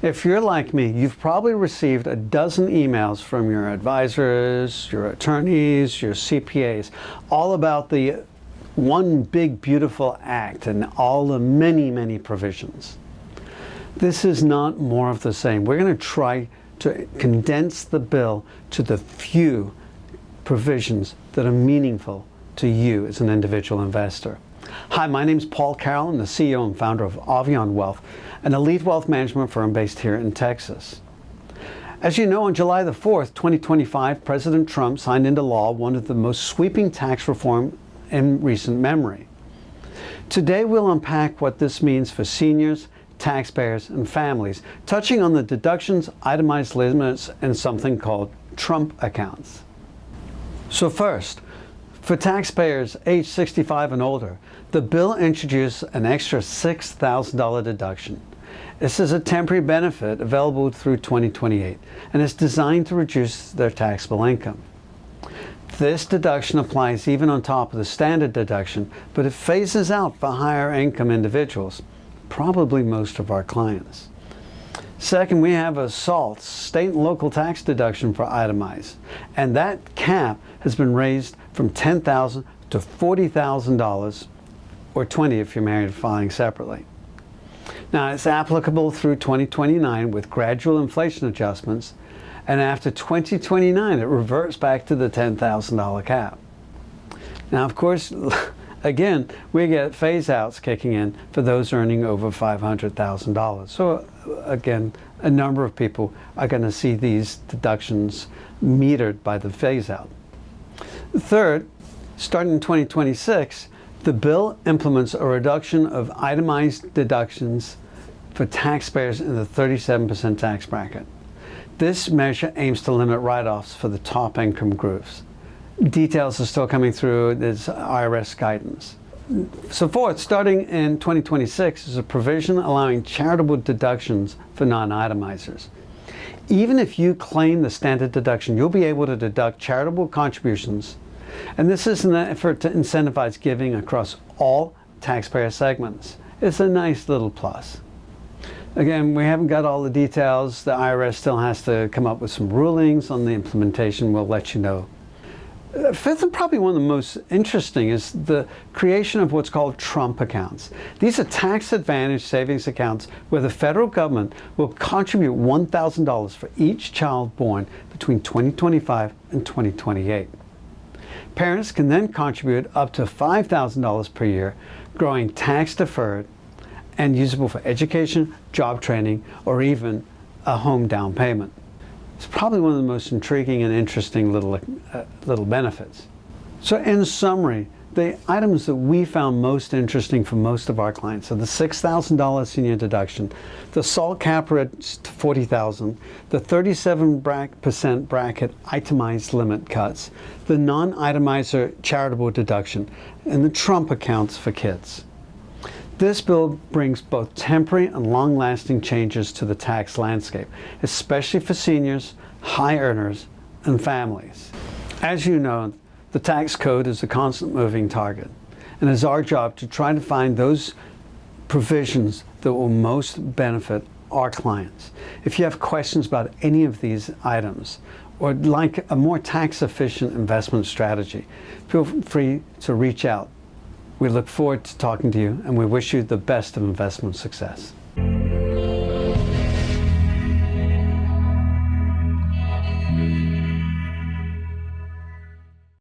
If you're like me, you've probably received a dozen emails from your advisors, your attorneys, your CPAs, all about the one big beautiful act and all the many, many provisions. This is not more of the same. We're going to try to condense the bill to the few provisions that are meaningful to you as an individual investor. Hi, my name is Paul Carroll. I'm the CEO and founder of Avion Wealth, an elite wealth management firm based here in Texas. As you know, on July the 4th, 2025, President Trump signed into law one of the most sweeping tax reform in recent memory. Today, we'll unpack what this means for seniors, taxpayers, and families, touching on the deductions, itemized limits, and something called Trump accounts. So first, for taxpayers age 65 and older, the bill introduced an extra $6,000 deduction. This is a temporary benefit available through 2028, and it's designed to reduce their taxable income. This deduction applies even on top of the standard deduction, but it phases out for higher income individuals, probably most of our clients. Second, we have a SALT, state and local tax deduction for itemized, and that cap has been raised from $10,000 to $40,000, or $20,000 if you're married filing separately. Now, it's applicable through 2029 with gradual inflation adjustments, and after 2029 it reverts back to the $10,000 cap. Now, of course, again, we get phase-outs kicking in for those earning over $500,000. So again, a number of people are going to see these deductions metered by the phase-out. Third, starting in 2026, the bill implements a reduction of itemized deductions for taxpayers in the 37% tax bracket. This measure aims to limit write-offs for the top income groups. Details are still coming through. There's IRS guidance. So fourth, starting in 2026, is a provision allowing charitable deductions for non-itemizers. Even if you claim the standard deduction, you'll be able to deduct charitable contributions, and this is an effort to incentivize giving across all taxpayer segments. It's a nice little plus. Again, we haven't got all the details. The IRS still has to come up with some rulings on the implementation. We'll let you know. Fifth, and probably one of the most interesting, is the creation of what's called Trump accounts. These are tax-advantaged savings accounts where the federal government will contribute $1,000 for each child born between 2025 and 2028. Parents can then contribute up to $5,000 per year, growing tax-deferred and usable for education, job training, or even a home down payment. It's probably one of the most intriguing and interesting little benefits. So in summary, the items that we found most interesting for most of our clients are the $6,000 senior deduction, the SALT cap rates to $40,000, the 37% bracket itemized limit cuts, the non-itemizer charitable deduction, and the Trump accounts for kids. This bill brings both temporary and long-lasting changes to the tax landscape, especially for seniors, high earners, and families. As you know, the tax code is a constant moving target, and it's our job to try to find those provisions that will most benefit our clients. If you have questions about any of these items, or like a more tax-efficient investment strategy, feel free to reach out. We look forward to talking to you, and we wish you the best of investment success.